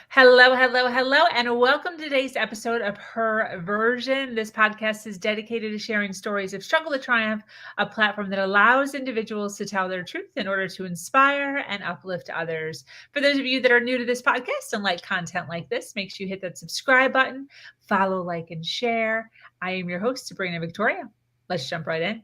Hello, hello, hello, and welcome to today's episode of Her Version. This podcast is dedicated to sharing stories of struggle to triumph, a platform that allows individuals to tell their truth in order to inspire and uplift others. For those of you that are new to this podcast and like content like this, make sure you hit that subscribe button, follow, like, and share. I am your host, Sabrina Victoria. Let's jump right in.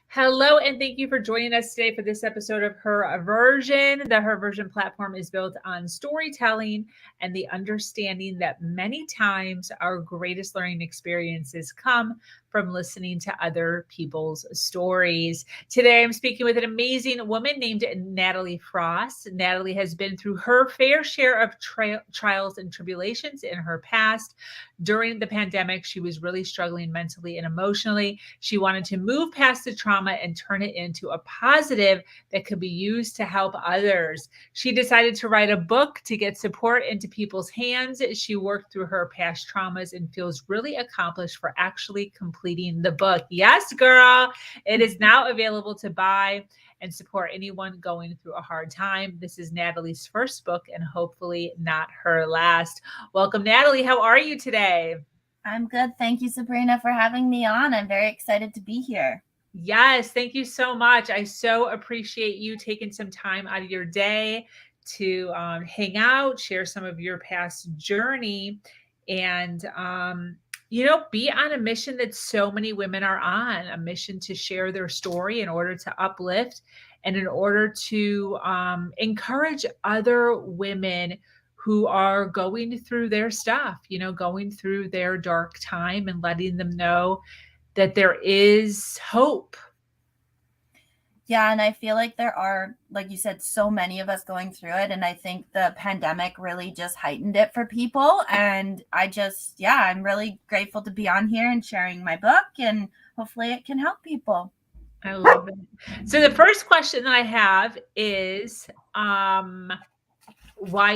Hello, and thank you for joining us today for this episode of Her Version. The Her Version platform is built on storytelling and the understanding that many times our greatest learning experiences come from listening to other people's stories. Today, I'm speaking with an amazing woman named Natalie Frost. Natalie has been through her fair share of trials and tribulations in her past. During the pandemic, she was really struggling mentally and emotionally. She wanted to move past the trauma and turn it into a positive that could be used to help others. She decided to write a book to get support into people's hands. She worked through her past traumas and feels really accomplished for actually completing the book. Yes, girl. It is now available to buy and support anyone going through a hard time. This is Natalie's first book and hopefully not her last. Welcome, Natalie. How are you today? I'm good. Thank you, Sabrina, for having me on. I'm very excited to be here. Yes, thank you so much. I so appreciate you taking some time out of your day to hang out, share some of your past journey, and be on a mission that so many women are on, a mission to share their story in order to uplift and in order to encourage other women who are going through their stuff, going through their dark time and letting them know that there is hope. Yeah, and I feel like there are, like you said, so many of us going through it. And I think the pandemic really just heightened it for people. And I'm really grateful to be on here and sharing my book, and hopefully it can help people. I love it. So the first question that I have is, why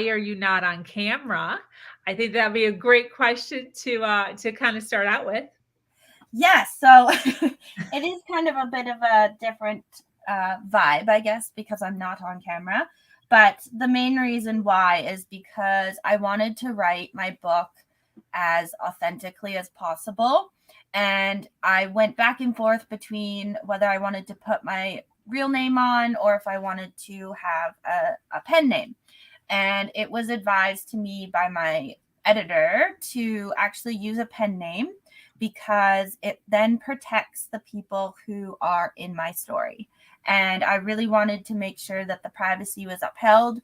are you not on camera? I think that'd be a great question to kind of start out with. Yes, so it is kind of a bit of a different vibe, I guess, because I'm not on camera. But the main reason why is because I wanted to write my book as authentically as possible. And I went back and forth between whether I wanted to put my real name on or if I wanted to have a pen name. And it was advised to me by my editor to actually use a pen name, because it then protects the people who are in my story. And I really wanted to make sure that the privacy was upheld,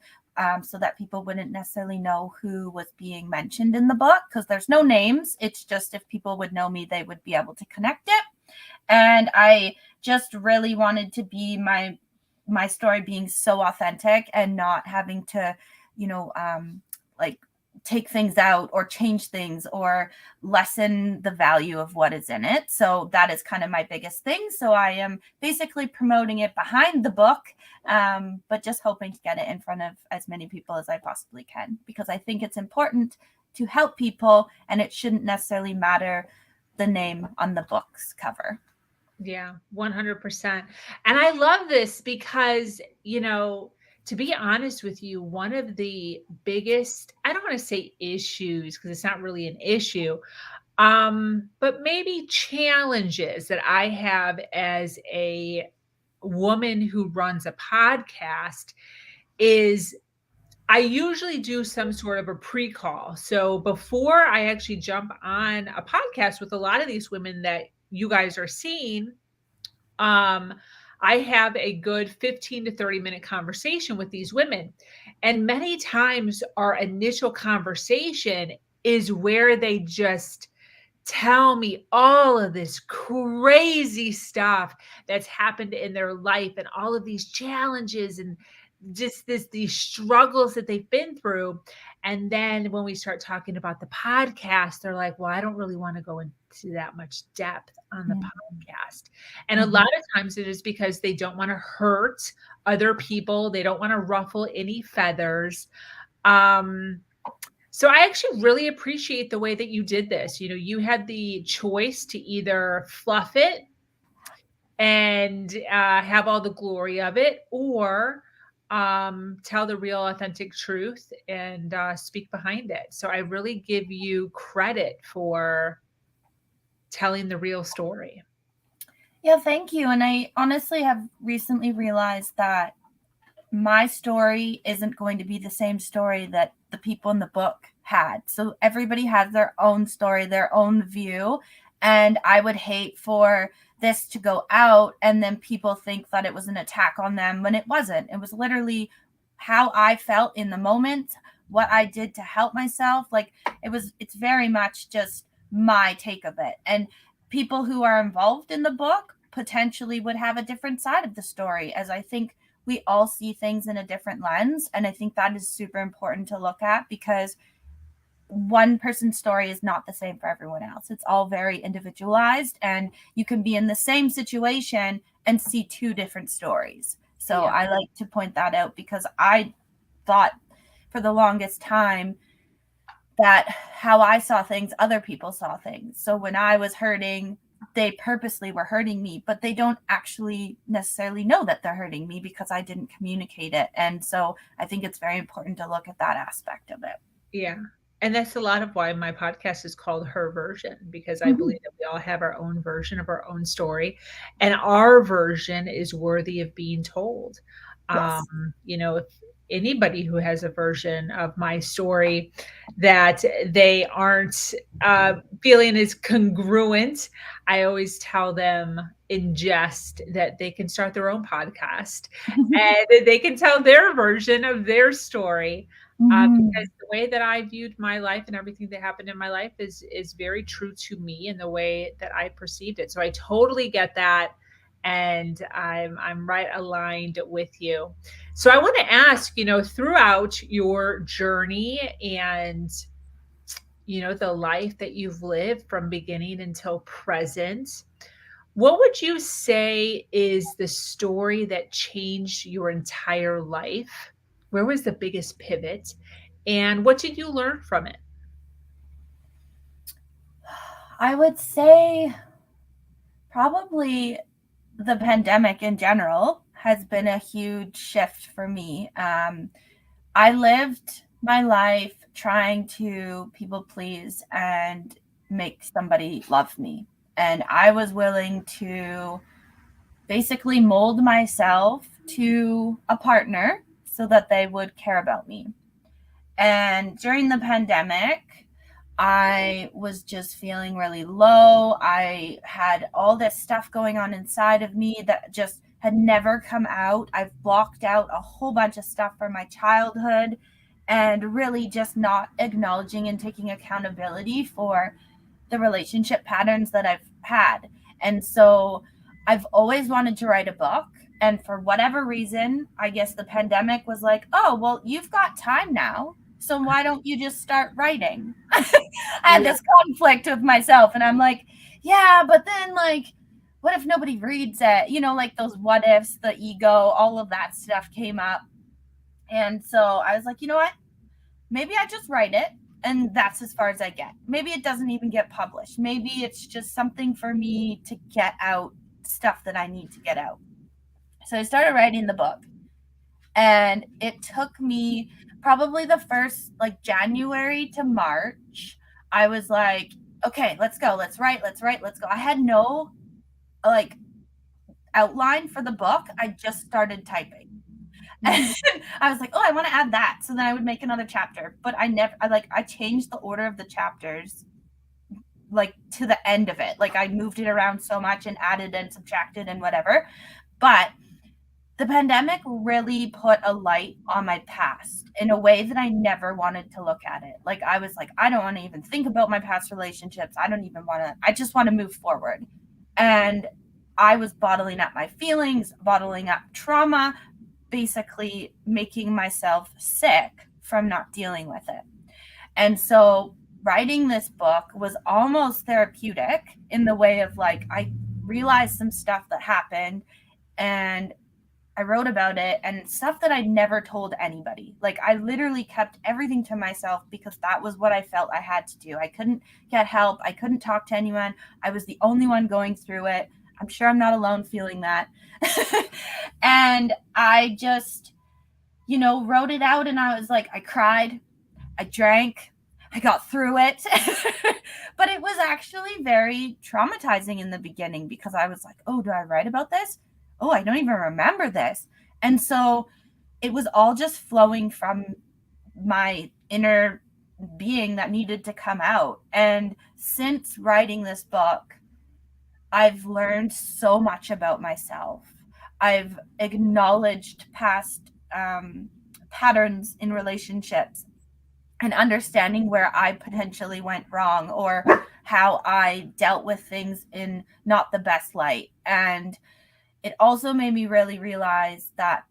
so that people wouldn't necessarily know who was being mentioned in the book, because there's no names. It's just if people would know me, they would be able to connect it. And I just really wanted to be my story being so authentic and not having to, take things out or change things or lessen the value of what is in it. So that is kind of my biggest thing. So I am basically promoting it behind the book, but just hoping to get it in front of as many people as I possibly can, because I think it's important to help people, and it shouldn't necessarily matter the name on the book's cover. Yeah, 100%. And I love this because, to be honest with you, one of the biggest, I don't want to say issues because it's not really an issue, but maybe challenges that I have as a woman who runs a podcast is I usually do some sort of a pre-call. So before I actually jump on a podcast with a lot of these women that you guys are seeing, I have a good 15 to 30 minute conversation with these women. And many times our initial conversation is where they just tell me all of this crazy stuff that's happened in their life and all of these challenges and just these struggles that they've been through. And then when we start talking about the podcast, they're like, well, I don't really want to go into that much depth on the podcast. And a lot of times it is because they don't want to hurt other people. They don't want to ruffle any feathers. So I actually really appreciate the way that you did this. You know, you had the choice to either fluff it and have all the glory of it, or tell the real authentic truth and speak behind it. So I really give you credit for telling the real story. Yeah, thank you. And I honestly have recently realized that my story isn't going to be the same story that the people in the book had. So everybody has their own story, their own view. And I would hate for this to go out and then people think that it was an attack on them when it wasn't. It was literally how I felt in the moment, what I did to help myself. Like it's very much just my take of it. And people who are involved in the book potentially would have a different side of the story, as I think we all see things in a different lens. And I think that is super important to look at, because one person's story is not the same for everyone else. It's all very individualized, and you can be in the same situation and see two different stories. So yeah. I like to point that out, because I thought for the longest time that how I saw things, other people saw things. So when I was hurting, they purposely were hurting me, but they don't actually necessarily know that they're hurting me because I didn't communicate it. And so I think it's very important to look at that aspect of it. Yeah. And that's a lot of why my podcast is called Her Version, because I believe that we all have our own version of our own story, and our version is worthy of being told. Yes. You know, if anybody who has a version of my story that they aren't feeling is congruent, I always tell them in jest that they can start their own podcast and they can tell their version of their story. Because the way that I viewed my life and everything that happened in my life is very true to me and the way that I perceived it. So I totally get that. And I'm right aligned with you. So I want to ask, you know, throughout your journey and, you know, the life that you've lived from beginning until present, what would you say is the story that changed your entire life? Where was the biggest pivot? And what did you learn from it? I would say probably the pandemic in general has been a huge shift for me. I lived my life trying to people please and make somebody love me. And I was willing to basically mold myself to a partner so that they would care about me. And during the pandemic, I was just feeling really low. I had all this stuff going on inside of me that just had never come out. I've blocked out a whole bunch of stuff from my childhood, and really just not acknowledging and taking accountability for the relationship patterns that I've had. And so I've always wanted to write a book. And for whatever reason, I guess the pandemic was like, oh, well, you've got time now. So why don't you just start writing? I had this conflict with myself, and I'm like, yeah, but then like, what if nobody reads it? You know, like those what ifs, the ego, all of that stuff came up. And so I was like, you know what? Maybe I just write it, and that's as far as I get. Maybe it doesn't even get published. Maybe it's just something for me to get out stuff that I need to get out. So I started writing the book, and it took me probably the first like January to March. I was like, okay, let's go. Let's write. Let's go. I had no like outline for the book. I just started typing. And I was like, oh, I want to add that. So then I would make another chapter. But I changed the order of the chapters like to the end of it. Like I moved it around so much and added and subtracted and whatever. But the pandemic really put a light on my past in a way that I never wanted to look at it. Like I was like, I don't want to even think about my past relationships. I just want to move forward. And I was bottling up my feelings, bottling up trauma, basically making myself sick from not dealing with it. And so writing this book was almost therapeutic in the way of like, I realized some stuff that happened and I wrote about it, and stuff that I never told anybody. Like, I literally kept everything to myself because that was what I felt I had to do. I couldn't get help. I couldn't talk to anyone. I was the only one going through it. I'm sure I'm not alone feeling that. And I just, wrote it out, and I was like, I cried, I drank, I got through it. But it was actually very traumatizing in the beginning because I was like, oh, do I write about this? Oh, I don't even remember this. And so it was all just flowing from my inner being that needed to come out. And since writing this book, I've learned so much about myself. I've acknowledged past patterns in relationships and understanding where I potentially went wrong or how I dealt with things in not the best light. And it also made me really realize that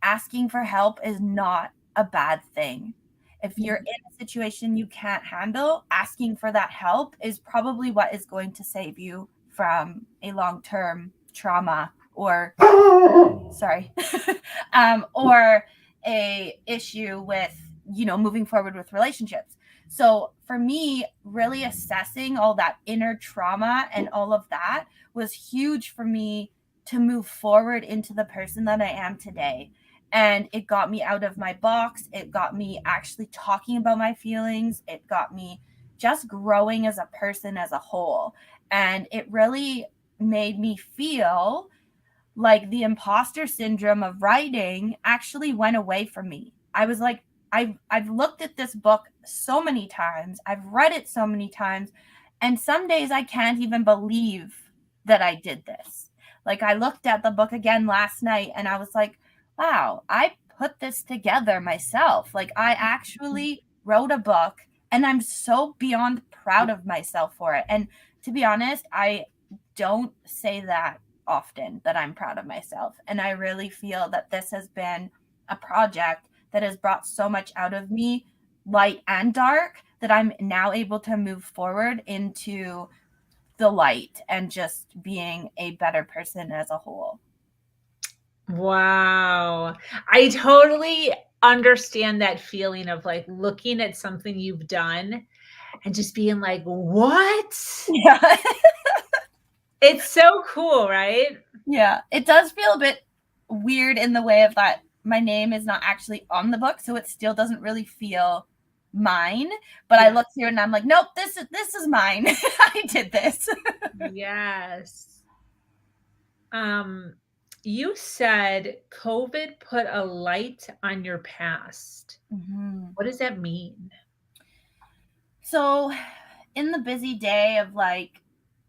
asking for help is not a bad thing. If you're in a situation you can't handle, asking for that help is probably what is going to save you from a long-term trauma or or a issue with, moving forward with relationships. So for me, really assessing all that inner trauma and all of that was huge for me to move forward into the person that I am today. And it got me out of my box. It got me actually talking about my feelings. It got me just growing as a person as a whole. And it really made me feel like the imposter syndrome of writing actually went away from me. I was like, I've looked at this book so many times. I've read it so many times. And some days I can't even believe that I did this. Like, I looked at the book again last night and I was like, wow, I put this together myself. Like, I actually wrote a book and I'm so beyond proud of myself for it. And to be honest, I don't say that often, that I'm proud of myself. And I really feel that this has been a project that has brought so much out of me, light and dark, that I'm now able to move forward into the light and just being a better person as a whole. Wow. I totally understand that feeling of like looking at something you've done and just being like, what? Yeah. It's so cool, right? Yeah. It does feel a bit weird in the way of that my name is not actually on the book, so it still doesn't really feel mine. But I look here and I'm like, nope, this is mine. I did this. Yes. You said COVID put a light on your past. Mm-hmm. What does that mean? So in the busy day of like,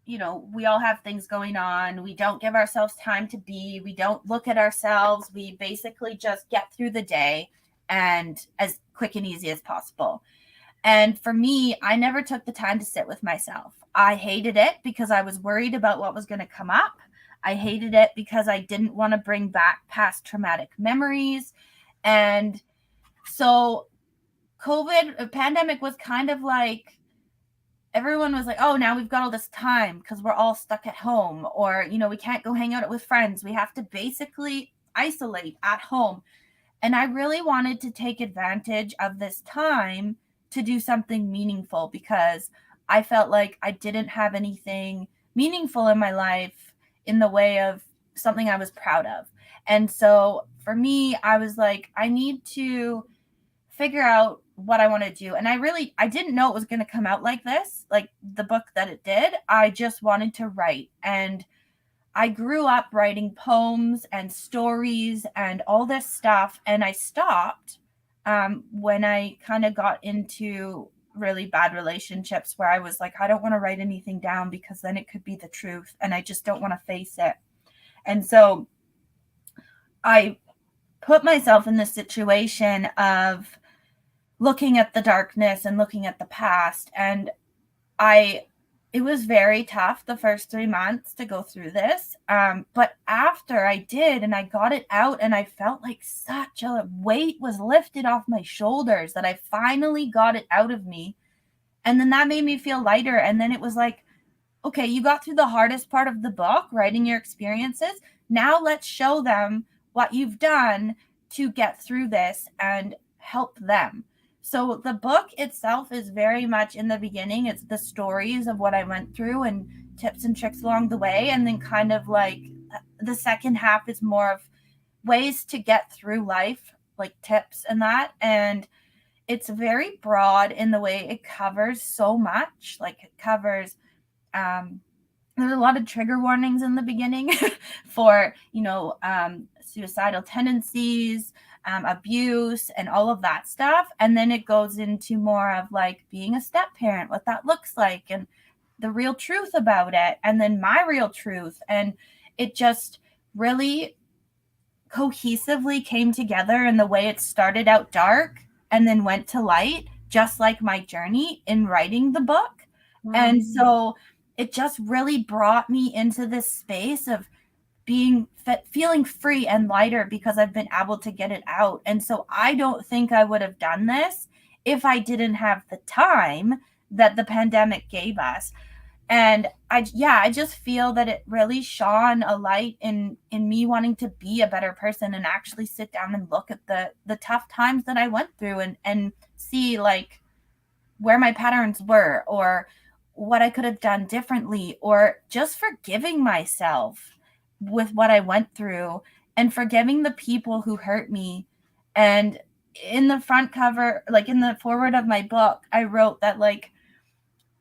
we all have things going on. We don't give ourselves time to be. We don't look at ourselves. We basically just get through the day and as quick and easy as possible. And for me, I never took the time to sit with myself. I hated it because I was worried about what was going to come up. I hated it because I didn't want to bring back past traumatic memories. And so a pandemic was kind of like, everyone was like, oh, now we've got all this time because we're all stuck at home, or, we can't go hang out with friends. We have to basically isolate at home. And I really wanted to take advantage of this time to do something meaningful because I felt like I didn't have anything meaningful in my life in the way of something I was proud of. And so for me, I was like, I need to figure out what I want to do. And I didn't know it was going to come out like this, like the book that it did. I just wanted to write. And I grew up writing poems and stories and all this stuff. And I stopped when I kind of got into really bad relationships where I was like, I don't want to write anything down because then it could be the truth. And I just don't want to face it. And so I put myself in this situation of looking at the darkness and looking at the past. And I it was very tough the first 3 months to go through this. But after I did and I got it out and I felt like such a weight was lifted off my shoulders that I finally got it out of me. And then that made me feel lighter. And then it was like, okay, you got through the hardest part of the book, writing your experiences. Now let's show them what you've done to get through this and help them. So the book itself is very much in the beginning. It's the stories of what I went through and tips and tricks along the way. And then kind of like the second half is more of ways to get through life, like tips and that. And it's very broad in the way it covers so much. Like it covers, there's a lot of trigger warnings in the beginning for, suicidal tendencies, abuse, and all of that stuff. And then it goes into more of like being a step parent, what that looks like, and the real truth about it, and then my real truth. And it just really cohesively came together in the way it started out dark and then went to light, just like my journey in writing the book. Wow. And so it just really brought me into this space of feeling free and lighter because I've been able to get it out. And so I don't think I would have done this if I didn't have the time that the pandemic gave us. And I just feel that it really shone a light in me wanting to be a better person and actually sit down and look at the tough times that I went through and see like where my patterns were or what I could have done differently, or just forgiving myself with what I went through and forgiving the people who hurt me. And in the front cover, like in the forward of my book, I wrote that like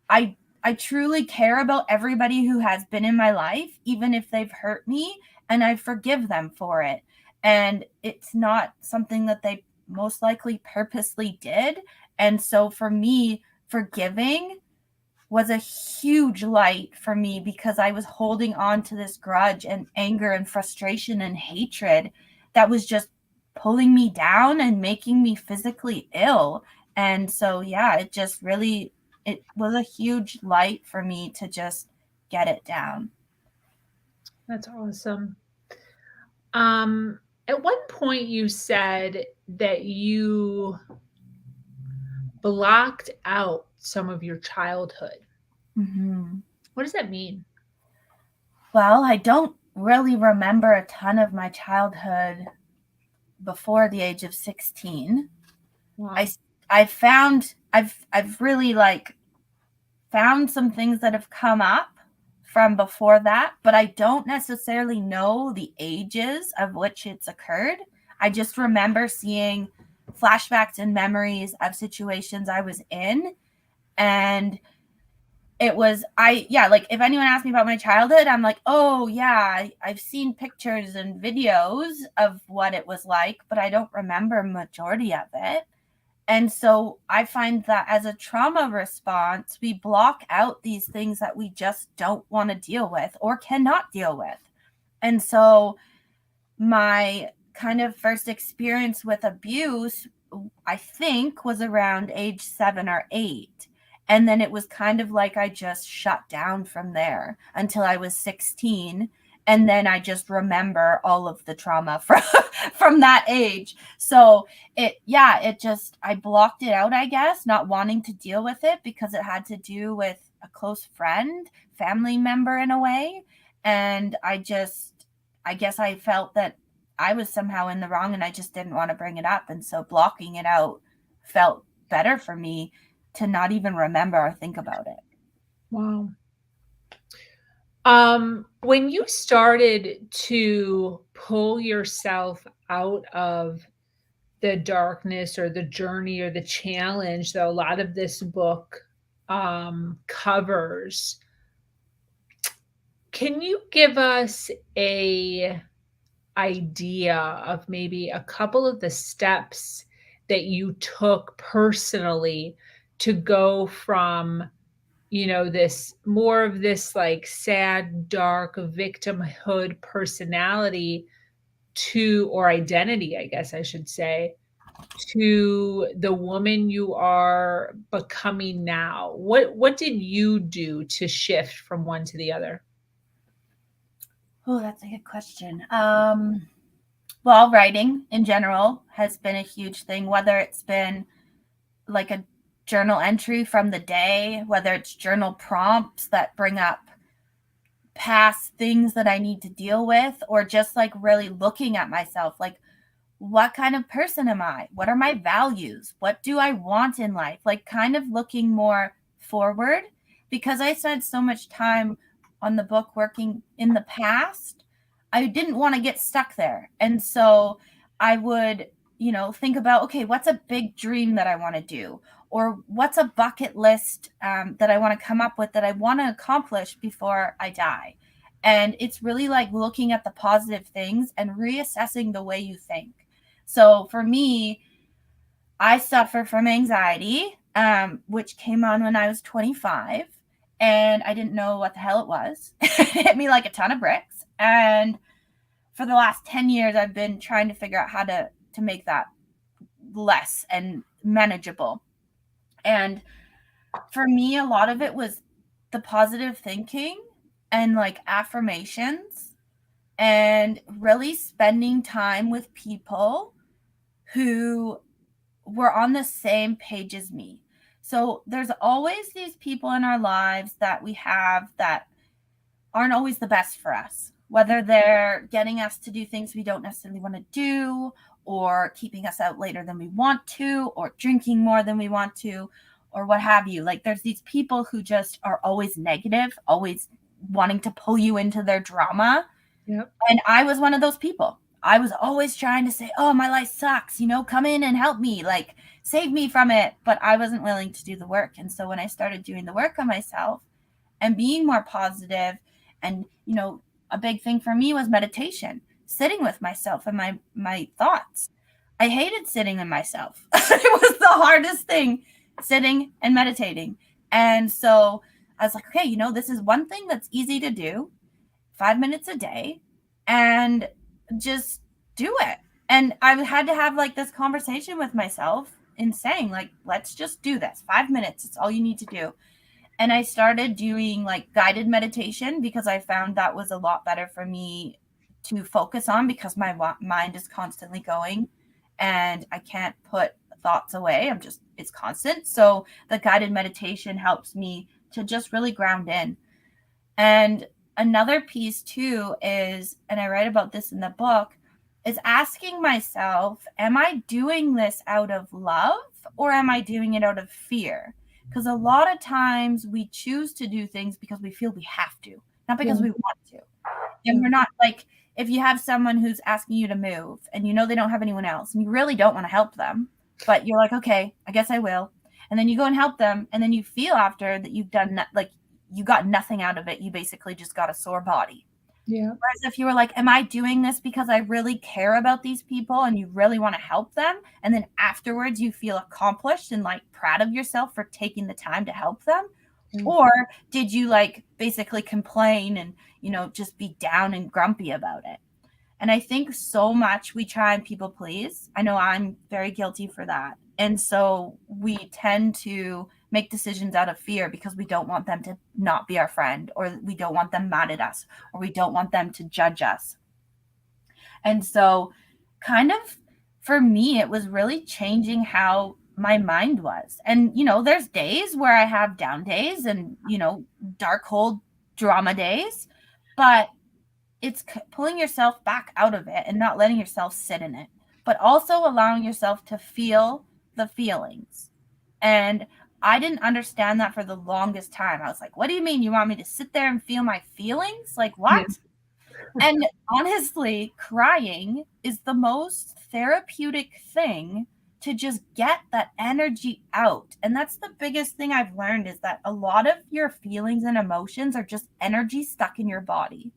I truly care about everybody who has been in my life, even if they've hurt me, and I forgive them for it. And it's not something that they most likely purposely did. And so for me, forgiving was a huge light for me because I was holding on to this grudge and anger and frustration and hatred that was just pulling me down and making me physically ill. And so, yeah, it just really, it was a huge light for me to just get it down. That's awesome. At one point you said that you blocked out some of your childhood. Mm-hmm. What does that mean? Well, I don't really remember a ton of my childhood before the age of 16. Wow. I've really like found some things that have come up from before that, but I don't necessarily know the ages of which it's occurred. I just remember seeing flashbacks and memories of situations I was in. And it was, like if anyone asked me about my childhood, I'm like, oh yeah, I've seen pictures and videos of what it was like, but I don't remember majority of it. And so I find that as a trauma response, we block out these things that we just don't want to deal with or cannot deal with. And so my kind of first experience with abuse, I think, was around age 7 or 8. And then it was kind of like I just shut down from there until I was 16. And then I just remember all of the trauma from that age. So I blocked it out, I guess, not wanting to deal with it because it had to do with a close friend, family member in a way. And I guess I felt that I was somehow in the wrong and I just didn't want to bring it up. And so blocking it out felt better for me to not even remember or think about it. Wow. When you started to pull yourself out of the darkness or the journey or the challenge that a lot of this book covers, can you give us a idea of maybe a couple of the steps that you took personally to go from this more of this like sad, dark victimhood personality or identity, I guess I should say, to the woman you are becoming now? What did you do to shift from one to the other? Oh, that's a good question. Well, writing in general has been a huge thing, whether it's been like a journal entry from the day, whether it's journal prompts that bring up past things that I need to deal with, or just like really looking at myself, like, what kind of person am I? What are my values? What do I want in life? Like, kind of looking more forward, because I spent so much time on the book working in the past. I didn't want to get stuck there. And so I would, think about, okay, what's a big dream that I want to do? Or what's a bucket list that I want to come up with that I want to accomplish before I die? And it's really like looking at the positive things and reassessing the way you think. So for me, I suffer from anxiety, which came on when I was 25, and I didn't know what the hell it was. It hit me like a ton of bricks. And for the last 10 years, I've been trying to figure out how to make that less and manageable. And for me, a lot of it was the positive thinking and like affirmations and really spending time with people who were on the same page as me. So there's always these people in our lives that we have that aren't always the best for us, whether they're getting us to do things we don't necessarily want to do, or keeping us out later than we want to, or drinking more than we want to, or what have you. Like, there's these people who just are always negative, always wanting to pull you into their drama. Yep. And I was one of those people. I was always trying to say, oh, my life sucks, come in and help me, like, save me from it. But I wasn't willing to do the work. And so when I started doing the work on myself and being more positive, and, a big thing for me was meditation, sitting with myself and my thoughts. I hated sitting with myself. It was the hardest thing, sitting and meditating. And so I was like, okay, this is one thing that's easy to do, 5 minutes a day, and just do it. And I had to have like this conversation with myself in saying, like, let's just do this. 5 minutes, it's all you need to do. And I started doing like guided meditation because I found that was a lot better for me to focus on, because my mind is constantly going and I can't put thoughts away. It's constant. So the guided meditation helps me to just really ground in. And another piece too is, and I write about this in the book, is asking myself, am I doing this out of love or am I doing it out of fear? Because a lot of times we choose to do things because we feel we have to, not because we want to. And we're not, like, if you have someone who's asking you to move and they don't have anyone else and you really don't want to help them, but you're like, okay, I guess I will. And then you go and help them. And then you feel after that you've done like you got nothing out of it. You basically just got a sore body. Yeah. Whereas if you were like, am I doing this because I really care about these people and you really want to help them? And then afterwards you feel accomplished and like proud of yourself for taking the time to help them? Mm-hmm. Or did you like basically complain and, just be down and grumpy about it? And I think so much we try and people please. I know I'm very guilty for that. And so we tend to make decisions out of fear because we don't want them to not be our friend, or we don't want them mad at us, or we don't want them to judge us. And so kind of for me, it was really changing how my mind was. And, there's days where I have down days and, dark hole drama days, but it's pulling yourself back out of it and not letting yourself sit in it, but also allowing yourself to feel the feelings. And I didn't understand that for the longest time. I was like, what do you mean you want me to sit there and feel my feelings? Like, what? Yeah. And honestly, crying is the most therapeutic thing to just get that energy out. And that's the biggest thing I've learned, is that a lot of your feelings and emotions are just energy stuck in your body.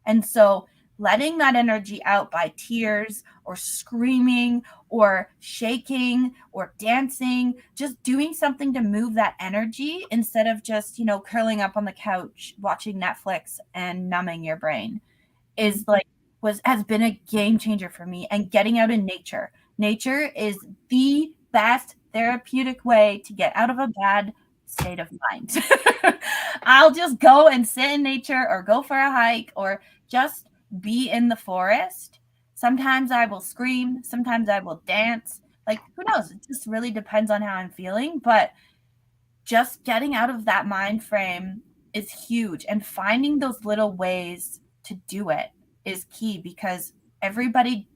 And so letting that energy out by tears or screaming or shaking or dancing, just doing something to move that energy instead of just, curling up on the couch, watching Netflix and numbing your brain, is like, has been a game changer for me. And getting out in nature, nature is the best therapeutic way to get out of a bad state of mind. I'll just go and sit in nature or go for a hike or just be in the forest. Sometimes I will scream, sometimes I will dance. Like, who knows? It just really depends on how I'm feeling. But just getting out of that mind frame is huge. And finding those little ways to do it is key, because everybody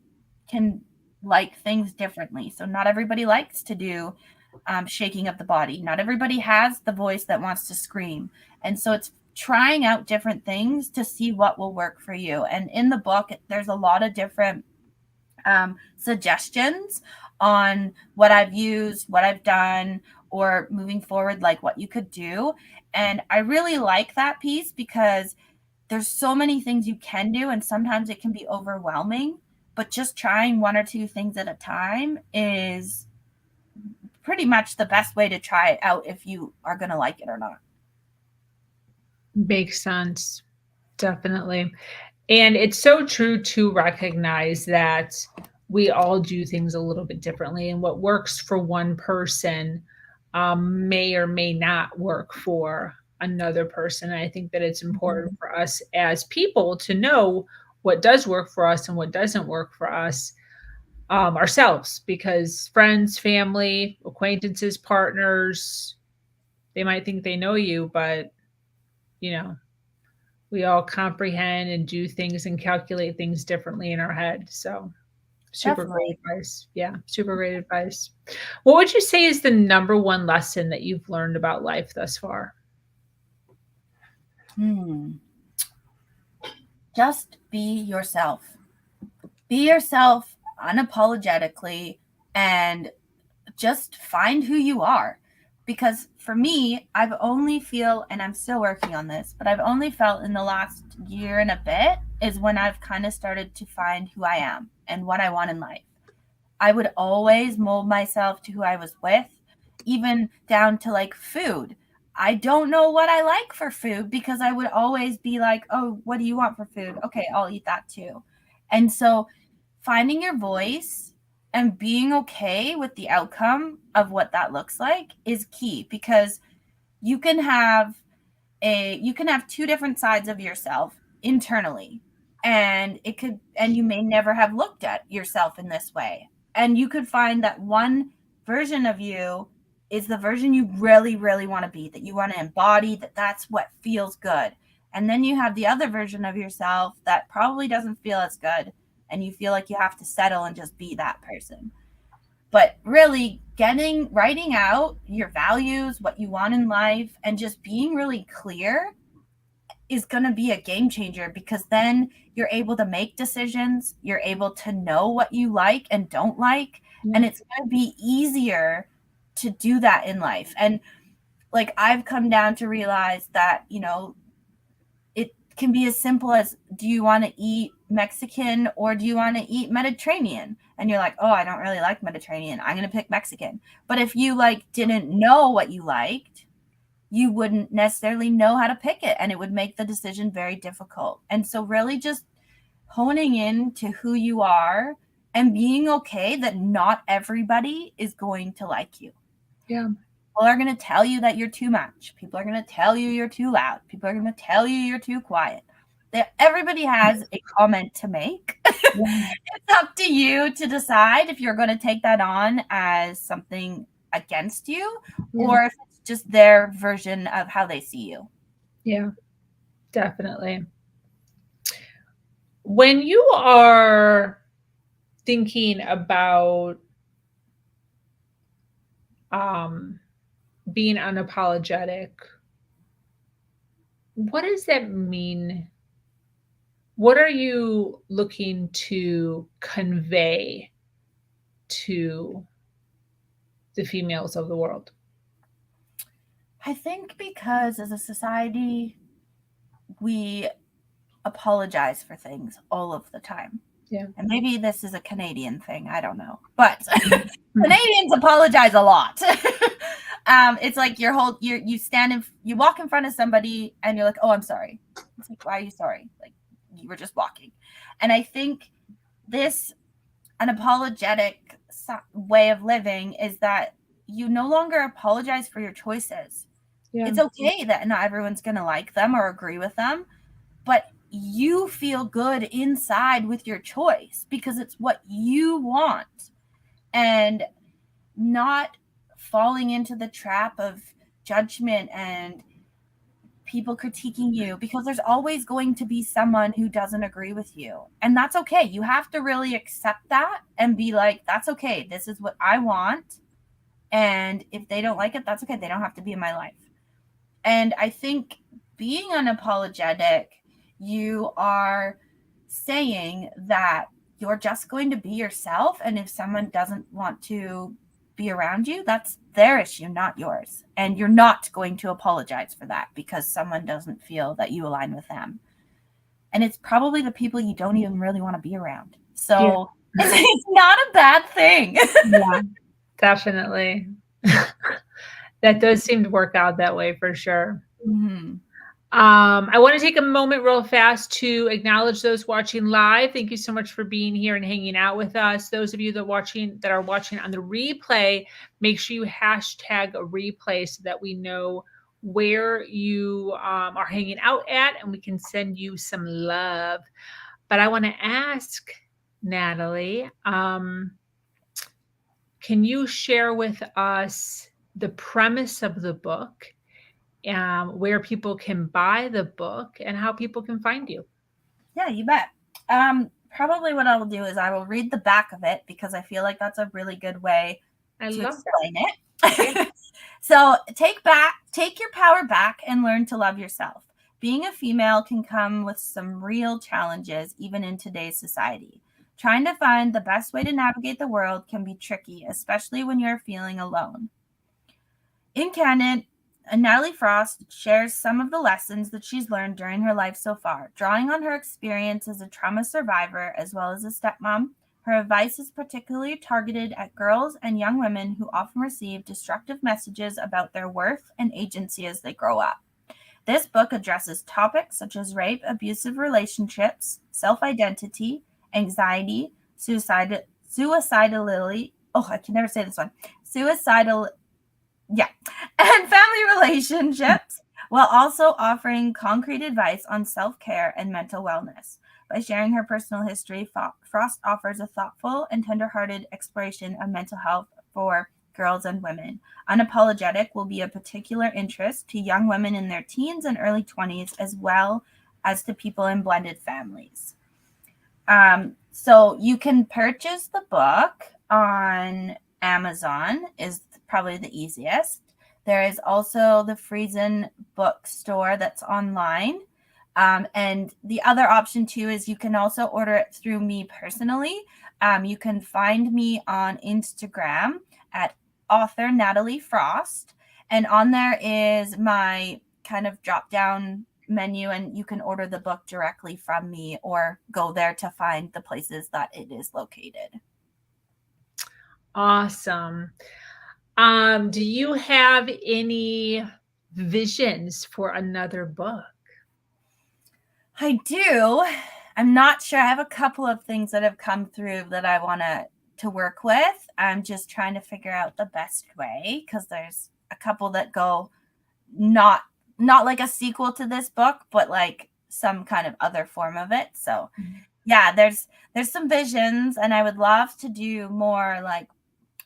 can like things differently. So not everybody likes to do shaking of the body. Not everybody has the voice that wants to scream. And so it's trying out different things to see what will work for you. And in the book, there's a lot of different suggestions on what I've used, what I've done, or moving forward, like what you could do. And I really like that piece because there's so many things you can do, and sometimes it can be overwhelming, but just trying one or two things at a time is pretty much the best way to try it out if you are going to like it or not. Makes sense. Definitely. And it's so true to recognize that we all do things a little bit differently, and what works for one person may or may not work for another person. And I think that it's important for us as people to know what does work for us and what doesn't work for us ourselves, because friends, family, acquaintances, partners, they might think they know you, but we all comprehend and do things and calculate things differently in our head. So super great advice. Yeah, super great advice. What would you say is the number one lesson that you've learned about life thus far? Just be yourself. Be yourself unapologetically and just find who you are. Because for me, I've only feel, and I'm still working on this, but I've only felt in the last year and a bit is when I've kind of started to find who I am and what I want in life. I would always mold myself to who I was with, even down to like food. I don't know what I like for food because I would always be like, oh, what do you want for food? Okay, I'll eat that too. And so finding your voice and being okay with the outcome of what that looks like is key, because you can have two different sides of yourself internally, and you may never have looked at yourself in this way. And you could find that one version of you is the version you really, really want to be, that you want to embody, that's what feels good. And then you have the other version of yourself that probably doesn't feel as good, and you feel like you have to settle and just be that person. But really writing out your values, what you want in life, and just being really clear is going to be a game changer, because then you're able to make decisions. You're able to know what you like and don't like. And it's going to be easier to do that in life. And like, I've come down to realize that, it can be as simple as, do you want to eat Mexican or do you want to eat Mediterranean? And you're like, oh, I don't really like Mediterranean, I'm going to pick Mexican. But if you didn't know what you liked, you wouldn't necessarily know how to pick it, and it would make the decision very difficult. And so really just honing in to who you are and being okay that not everybody is going to like you. Yeah. People are going to tell you that you're too much. People are going to tell you you're too loud. People are going to tell you you're too quiet. Everybody has a comment to make. It's up to you to decide if you're going to take that on as something against you, or if it's just their version of how they see you. Yeah, definitely. When you are thinking about being unapologetic, what does that mean? What are you looking to convey to the females of the world? I think because as a society, we apologize for things all of the time. Yeah. And maybe this is a Canadian thing, I don't know. But Canadians apologize a lot. It's like you walk in front of somebody and you're like, oh, I'm sorry. It's like, why are you sorry? Like, you were just walking. And I think this unapologetic way of living is that you no longer apologize for your choices. Yeah. It's okay that not everyone's going to like them or agree with them, but you feel good inside with your choice because it's what you want, and not falling into the trap of judgment and people critiquing you, because there's always going to be someone who doesn't agree with you. And that's okay. You have to really accept that and be like, that's okay. This is what I want. And if they don't like it, that's okay. They don't have to be in my life. And I think being unapologetic, you are saying that you're just going to be yourself. And if someone doesn't want to be around you, that's their issue, not yours. And you're not going to apologize for that because someone doesn't feel that you align with them. And it's probably the people you don't even really want to be around. So it's not a bad thing. Yeah, definitely. That does seem to work out that way for sure. Mm-hmm. I want to take a moment real fast to acknowledge those watching live. Thank you so much for being here and hanging out with us. Those of you that are watching on the replay, make sure you hashtag a replay so that we know where you are hanging out at and we can send you some love. But I want to ask Natalie, can you share with us the premise of the book, where people can buy the book, and how people can find you? Yeah, you bet. Probably what I will do is I will read the back of it because I feel like that's a really good way to explain it. So take your power back and learn to love yourself. Being a female can come with some real challenges, even in today's society. Trying to find the best way to navigate the world can be tricky, especially when you're feeling alone. In canon, Natalie Frost shares some of the lessons that she's learned during her life so far. Drawing on her experience as a trauma survivor as well as a stepmom, her advice is particularly targeted at girls and young women who often receive destructive messages about their worth and agency as they grow up. This book addresses topics such as rape, abusive relationships, self-identity, anxiety, suicidality, and family relationships, while also offering concrete advice on self-care and mental wellness. By sharing her personal history, Frost offers a thoughtful and tender-hearted exploration of mental health for girls and women. Unapologetic will be of particular interest to young women in their teens and early 20s, as well as to people in blended families. So you can purchase the book on Amazon, is probably the easiest. There is also the Friesen bookstore that's online. And the other option too is you can also order it through me personally. You can find me on Instagram at author Natalie Frost. And on there is my kind of drop down menu, and you can order the book directly from me or go there to find the places that it is located. Awesome. Do you have any visions for another book? I do. I'm not sure. I have a couple of things that have come through that I want to work with. I'm just trying to figure out the best way, because there's a couple that go not like a sequel to this book, but like some kind of other form of it. So yeah, there's some visions, and I would love to do more like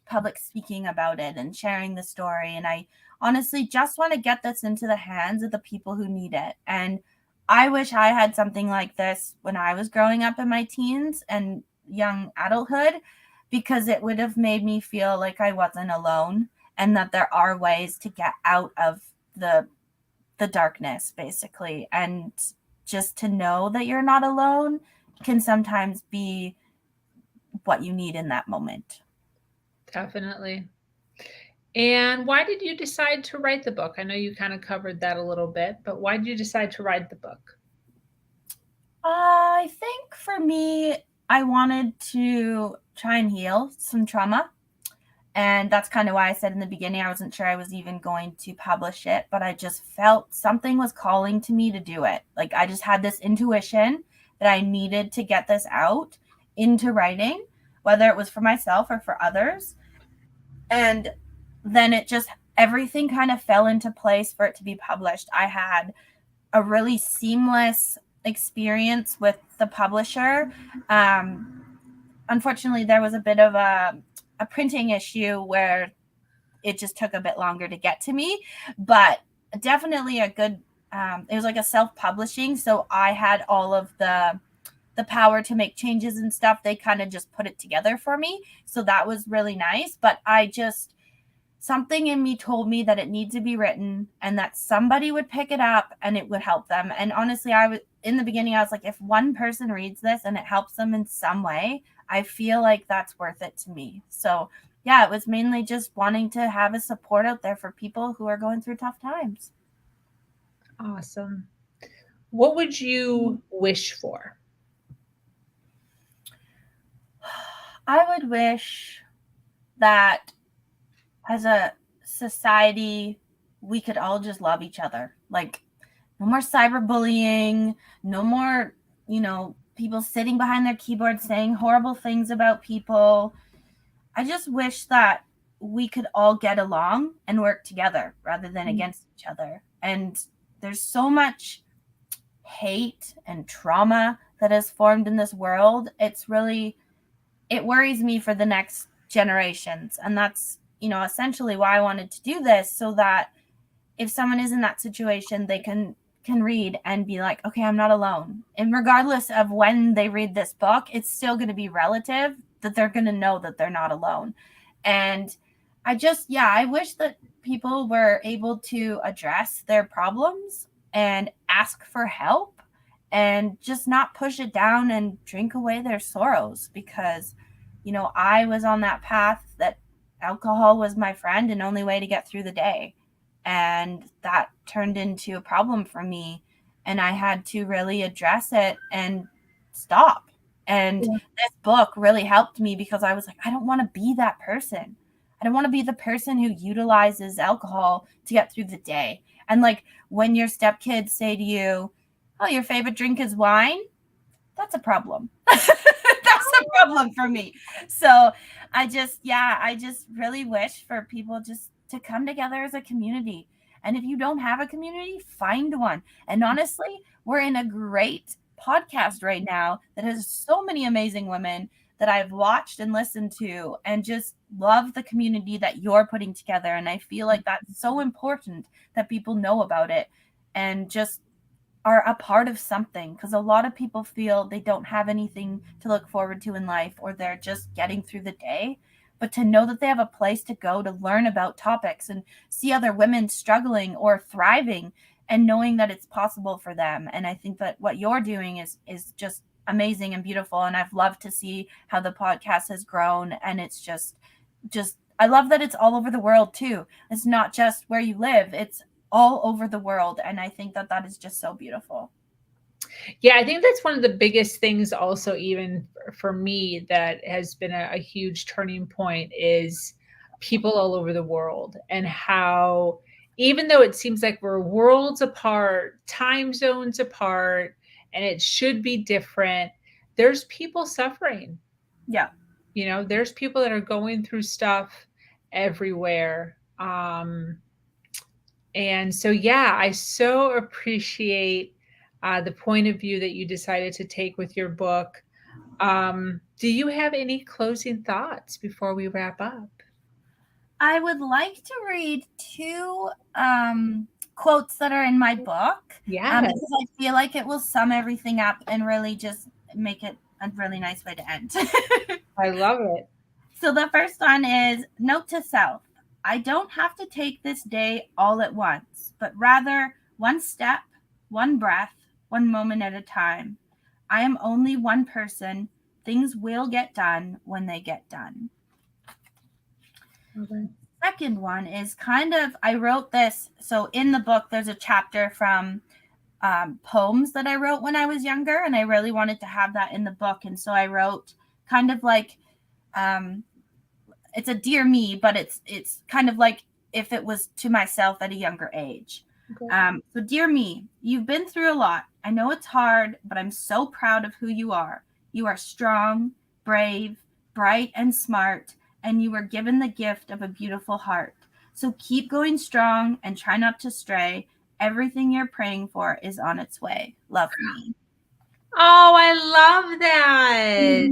public speaking about it and sharing the story. And I honestly just want to get this into the hands of the people who need it. And I wish I had something like this when I was growing up in my teens and young adulthood, because it would have made me feel like I wasn't alone, and that there are ways to get out of the darkness, basically. And just to know that you're not alone can sometimes be what you need in that moment. Definitely. And why did you decide to write the book? I know you kind of covered that a little bit, but why did you decide to write the book? I think for me, I wanted to try and heal some trauma. And that's kind of why I said in the beginning, I wasn't sure I was even going to publish it, but I just felt something was calling to me to do it. Like I just had this intuition that I needed to get this out into writing, whether it was for myself or for others. And then everything kind of fell into place for it to be published. I had a really seamless experience with the publisher. Unfortunately, there was a bit of a printing issue where it just took a bit longer to get to me, but definitely a good, it was like a self-publishing. So I had all of the power to make changes and stuff. They kind of just put it together for me. So that was really nice. But something in me told me that it needs to be written and that somebody would pick it up and it would help them. And honestly, in the beginning, I was like, if one person reads this and it helps them in some way, I feel like that's worth it to me. So yeah, it was mainly just wanting to have a support out there for people who are going through tough times. Awesome. What would you wish for? I would wish that as a society, we could all just love each other. Like, no more cyberbullying, no more, people sitting behind their keyboard saying horrible things about people. I just wish that we could all get along and work together rather than against each other. And there's so much hate and trauma that has formed in this world. It worries me for the next generations. And that's, essentially why I wanted to do this, so that if someone is in that situation, they can read and be like, okay, I'm not alone. And regardless of when they read this book, it's still going to be relative, that they're going to know that they're not alone. And I wish that people were able to address their problems and ask for help and just not push it down and drink away their sorrows, because, I was on that path that alcohol was my friend and only way to get through the day. And that turned into a problem for me. And I had to really address it and stop. And this book really helped me, because I was like, I don't want to be that person. I don't want to be the person who utilizes alcohol to get through the day. And like, when your stepkids say to you, oh, your favorite drink is wine, that's a problem. That's a problem for me. So I just really wish for people just to come together as a community. And if you don't have a community, find one. And honestly, we're in a great podcast right now that has so many amazing women that I've watched and listened to, and just love the community that you're putting together. And I feel like that's so important that people know about it and just are a part of something, because a lot of people feel they don't have anything to look forward to in life, or they're just getting through the day. But to know that they have a place to go to learn about topics and see other women struggling or thriving, and knowing that it's possible for them. And I think that what you're doing is just amazing and beautiful. And I've loved to see how the podcast has grown. And it's just I love that it's all over the world too. It's not just where you live, it's all over the world. And I think that is just so beautiful. Yeah, I think that's one of the biggest things also, even for me, that has been a huge turning point, is people all over the world, and how, even though it seems like we're worlds apart, time zones apart, and it should be different, there's people suffering. Yeah. There's people that are going through stuff everywhere. And so, yeah, I so appreciate the point of view that you decided to take with your book. Do you have any closing thoughts before we wrap up? I would like to read 2 quotes that are in my book. Yeah. Because I feel like it will sum everything up and really just make it a really nice way to end. I love it. So the first one is, note to self: I don't have to take this day all at once, but rather one step, one breath, one moment at a time. I am only one person. Things will get done when they get done. Okay. Second one is I wrote this. So in the book, there's a chapter from poems that I wrote when I was younger, and I really wanted to have that in the book. And so I wrote kind of like, it's a dear me, but it's kind of like if it was to myself at a younger age. Okay. So dear me, you've been through a lot. I know it's hard, but I'm so proud of who you are. You are strong, brave, bright and smart, and you were given the gift of a beautiful heart. So keep going strong and try not to stray. Everything you're praying for is on its way. Love me. Oh, I love that.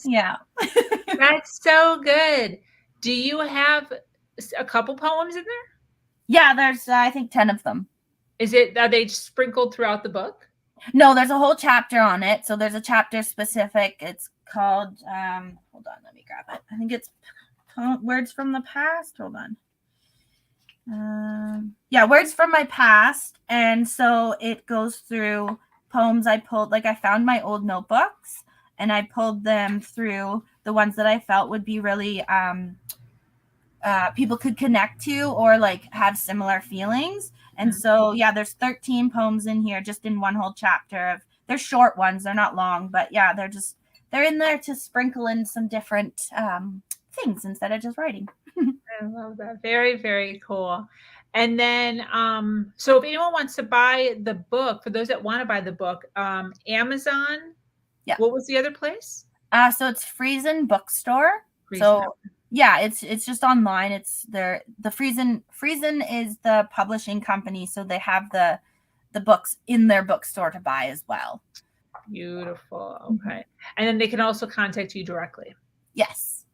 Yeah. That's so good. Do you have a couple poems in there? Yeah, there's I think 10 of them. Are they sprinkled throughout the book? No, there's a whole chapter on it. So there's a chapter specific. It's called hold on, let me grab it. I think it's Words from the Past. Hold on. Yeah, Words from My Past. And so it goes through poems I pulled. Like I found my old notebooks and I pulled them through the ones that I felt would be really people could connect to or like have similar feelings. And so, yeah, there's 13 poems in here, just in one whole chapter. They're short ones, they're not long, but yeah, they're in there to sprinkle in some different things instead of just writing. I love that. Very, very cool. And then, so if anyone wants to buy the book, for those that want to buy the book, Amazon. Yeah. What was the other place? So it's Friesen Bookstore. So yeah, it's just online. It's the Friesen is the publishing company, so they have the books in their bookstore to buy as well. Beautiful. Okay. And then they can also contact you directly. Yes.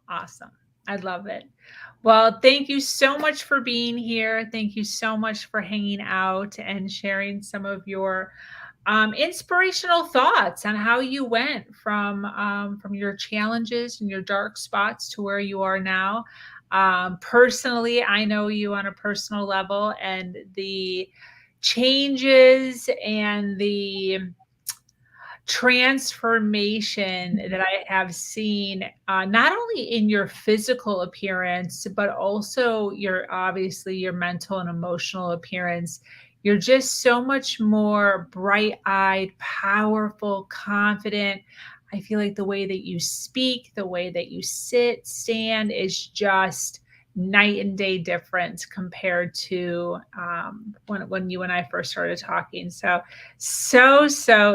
Awesome. I love it. Well, thank you so much for being here. Thank you so much for hanging out and sharing some of your inspirational thoughts on how you went from your challenges and your dark spots to where you are now. Personally, I know you on a personal level, and the changes and the transformation that I have seen, not only in your physical appearance, but also obviously your mental and emotional appearance. You're just so much more bright-eyed, powerful, confident. I feel like the way that you speak, the way that you sit, stand is just night and day difference compared to when you and I first started talking. So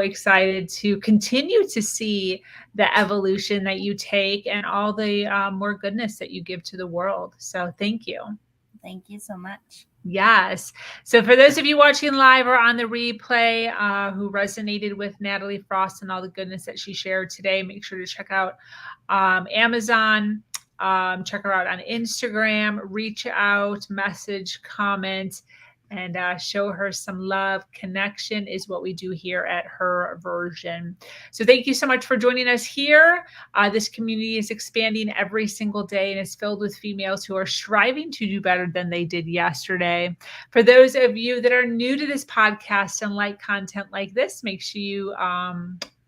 excited to continue to see the evolution that you take and all the more goodness that you give to the world. So thank you. Thank you so much. Yes. So for those of you watching live or on the replay who resonated with Natalie Frost and all the goodness that she shared today, make sure to check out Amazon. Check her out on Instagram, reach out, message, comment, and show her some love. Connection is what we do here at Her Version. So thank you so much for joining us here. This community is expanding every single day and is filled with females who are striving to do better than they did yesterday. For those of you that are new to this podcast and like content like this, make sure you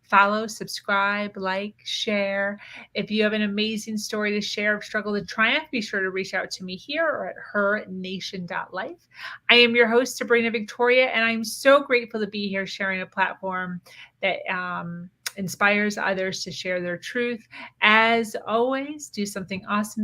follow, subscribe, like, share. If you have an amazing story to share of struggle to triumph, be sure to reach out to me here or at hernation.life. I am your host, Sabrina Victoria, and I'm so grateful to be here sharing a platform that inspires others to share their truth. As always, do something awesome